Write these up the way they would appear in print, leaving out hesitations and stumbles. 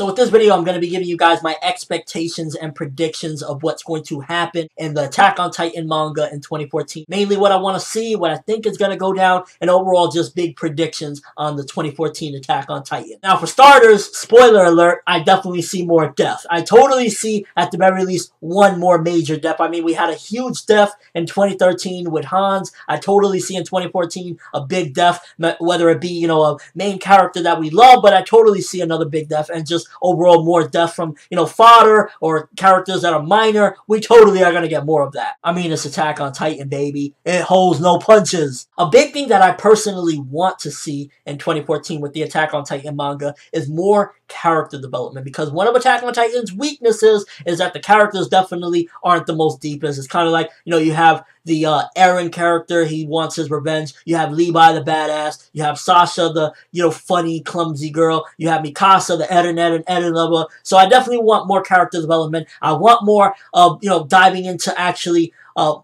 So with this video, I'm going to be giving you guys my expectations and predictions of what's going to happen in the Attack on Titan manga in 2014. Mainly what I want to see, what I think is going to go down, and overall just big predictions on the 2014 Attack on Titan. Now for starters, spoiler alert, I definitely see more death. I totally see at the very least one more major death. I mean, we had a huge death in 2013 with Hans. I totally see in 2014 a big death, whether it be, you know, a main character that we love, but I totally see another big death, and just overall more death from, you know, fodder or characters that are minor. We totally are going to get more of that. I mean, it's Attack on Titan, baby. It holds no punches. A big thing that I personally want to see in 2014 with the Attack on Titan manga is more character development, because one of Attack on Titan's weaknesses is that the characters definitely aren't the most deepest. It's kind of like, you know, you have the Eren character, he wants his revenge. You have Levi the badass. You have Sasha the, you know, funny, clumsy girl. You have Mikasa the Eren lover. So I definitely want more character development. I want more, you know, diving into actually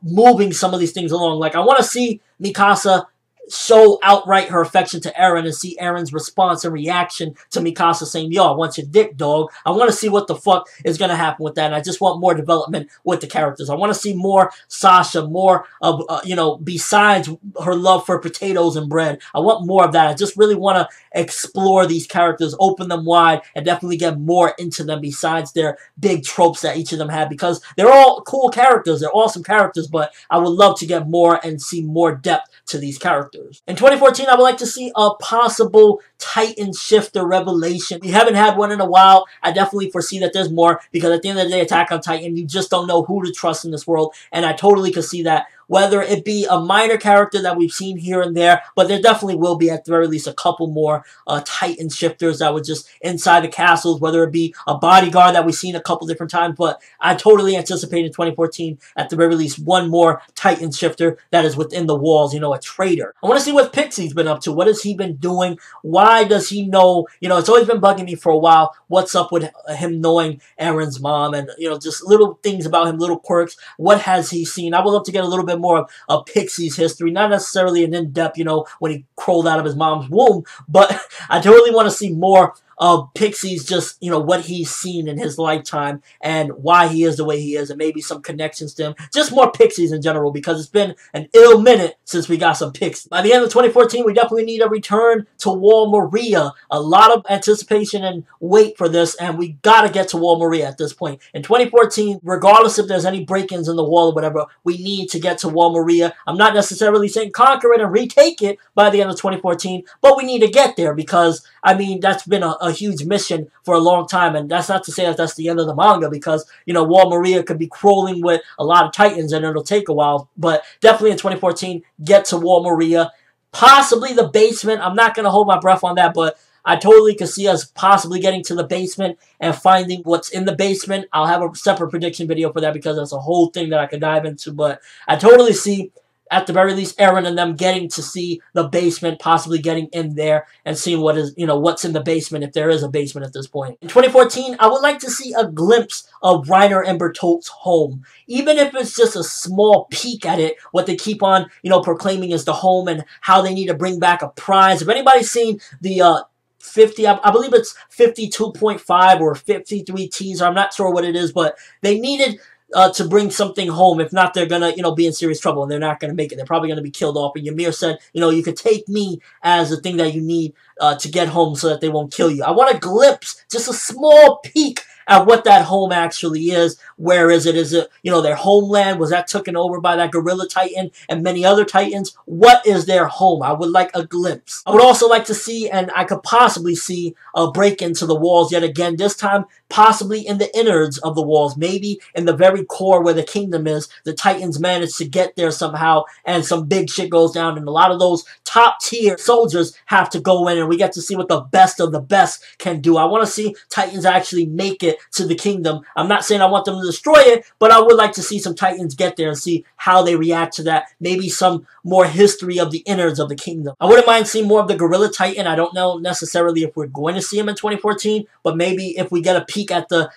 moving some of these things along. Like, I want to see Mikasa show outright her affection to Eren and see Eren's response and reaction to Mikasa saying, yo, I want your dick, dog. I want to see what the fuck is going to happen with that, and I just want more development with the characters. I want to see more Sasha, more of, you know, besides her love for potatoes and bread. I want more of that. I just really want to explore these characters, open them wide, and definitely get more into them besides their big tropes that each of them have, because they're all cool characters. They're awesome characters, but I would love to get more and see more depth to these characters. In 2014, I would like to see a possible Titan shifter revelation. We haven't had one in a while. I definitely foresee that there's more, because at the end of the day, Attack on Titan, you just don't know who to trust in this world, and I totally could see that. Whether it be a minor character that we've seen here and there, but there definitely will be at the very least a couple more Titan shifters that were just inside the castles, whether it be a bodyguard that we've seen a couple different times, but I totally anticipate in 2014 at the very least one more Titan shifter that is within the walls, you know, a traitor. I want to see what Pixie's been up to. What has he been doing? Why does he know? You know, it's always been bugging me for a while. What's up with him knowing Eren's mom, and, you know, just little things about him, little quirks. What has he seen? I would love to get a little bit more of Pixie's history, not necessarily an in-depth, you know, when he crawled out of his mom's womb, but I totally want to see more of Pixie's, just, you know, what he's seen in his lifetime and why he is the way he is, and maybe some connections to him. Just more Pixies in general, because it's been an ill minute since we got some Pixies. By the end of 2014, we definitely need a return to Wall Maria. A lot of anticipation and wait for this, and we gotta get to Wall Maria at this point. In 2014, regardless if there's any break-ins in the wall or whatever, we need to get to Wall Maria. I'm not necessarily saying conquer it and retake it by the end of 2014, but we need to get there, because, I mean, that's been a huge mission for a long time, and that's not to say that that's the end of the manga, because, you know, Wall Maria could be crawling with a lot of Titans and it'll take a while, but definitely in 2014, get to Wall Maria, possibly the basement. I'm not going to hold my breath on that, but I totally could see us possibly getting to the basement and finding what's in the basement. I'll have a separate prediction video for that, because that's a whole thing that I could dive into, but I totally see at the very least Eren and them getting to see the basement, possibly getting in there and seeing what is, you know, what's in the basement, if there is a basement at this point. In 2014, I would like to see a glimpse of Reiner and Bertolt's home. Even if it's just a small peek at it, what they keep on, you know, proclaiming is the home, and how they need to bring back a prize. If anybody's seen the 50, I believe it's 52.5 or 53 teaser, I'm not sure what it is, but they needed to bring something home. If not, they're gonna, you know, be in serious trouble, and they're not gonna make it. They're probably gonna be killed off. And Ymir said, you know, you could take me as the thing that you need to get home so that they won't kill you. I want a glimpse, just a small peek at what that home actually is. Where is it? Is it, you know, their homeland? Was that taken over by that Gorilla Titan and many other Titans? What is their home? I would like a glimpse. I would also like to see, and I could possibly see, a break into the walls yet again, this time possibly in the innards of the walls, maybe in the very core where the kingdom is. The Titans manage to get there somehow, and some big shit goes down, and a lot of those top tier soldiers have to go in, and we get to see what the best of the best can do. I want to see Titans actually make it to the kingdom. I'm not saying I want them destroy it, but I would like to see some Titans get there and see how they react to that. Maybe some more history of the innards of the kingdom. I wouldn't mind seeing more of the Gorilla Titan. I don't know necessarily if we're going to see him in 2014, but maybe if we get a peek at the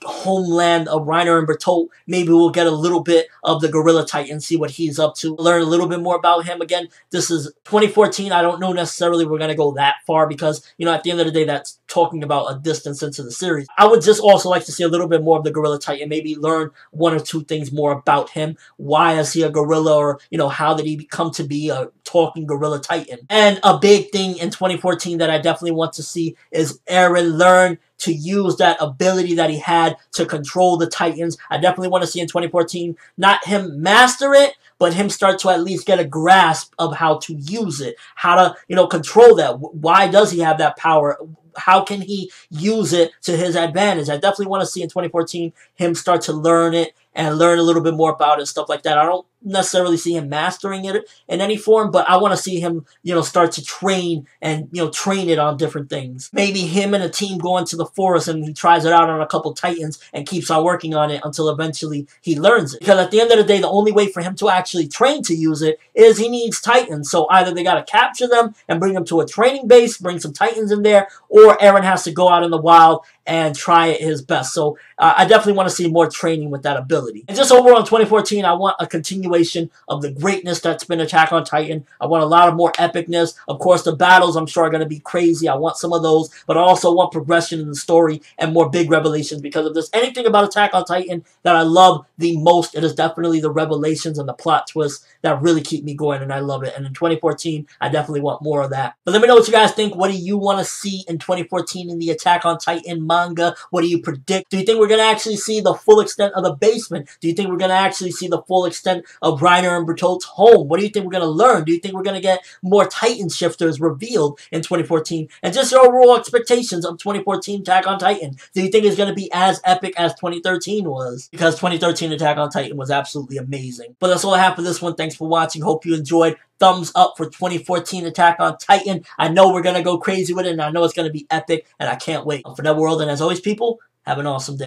homeland of Reiner and Bertolt, maybe we'll get a little bit of the Gorilla Titan, see what he's up to, learn a little bit more about him. Again, this is 2014. I don't know necessarily we're going to go that far because, you know, at the end of the day, that's talking about a distance into the series. I would just also like to see a little bit more of the Gorilla Titan, maybe learn one or two things more about him. Why is he a gorilla, or, you know, how did he become to be a talking Gorilla Titan? And a big thing in 2014 that I definitely want to see is Eren learn to use that ability that he had to control the Titans. I definitely want to see in 2014, not him master it, but him start to at least get a grasp of how to use it, how to, you know, control that. Why does he have that power? How can he use it to his advantage? I definitely want to see in 2014 him start to learn it and learn a little bit more about it and stuff like that. I don't necessarily see him mastering it in any form, but I want to see him, you know, start to train and, you know, train it on different things. Maybe him and a team go into the forest and he tries it out on a couple Titans and keeps on working on it until eventually he learns it. Because at the end of the day, the only way for him to actually train to use it is he needs Titans. So either they got to capture them and bring them to a training base, bring some Titans in there, or Eren has to go out in the wild and try it his best. So I definitely want to see more training with that ability. And just overall in 2014, I want a continuation of the greatness that's been Attack on Titan. I want a lot of more epicness. Of course, the battles I'm sure are going to be crazy. I want some of those, but I also want progression in the story and more big revelations, because if there's anything about Attack on Titan that I love the most, it is definitely the revelations and the plot twists that really keep me going, and I love it. And in 2014, I definitely want more of that. But let me know what you guys think. What do you want to see in 2014 in the Attack on Titan manga? What do you predict? Do you think we're going to actually see the full extent of the basement? Do you think we're going to actually see the full extent of Reiner and Bertolt's home? What do you think we're going to learn? Do you think we're going to get more Titan shifters revealed in 2014? And just your overall expectations of 2014 Attack on Titan. Do you think it's going to be as epic as 2013 was? Because 2013 Attack on Titan was absolutely amazing. But that's all I have for this one. Thanks for watching. Hope you enjoyed. Thumbs up for 2014 Attack on Titan. I know we're going to go crazy with it, and I know it's going to be epic, and I can't wait. For ForneverWorld, and as always, people, have an awesome day.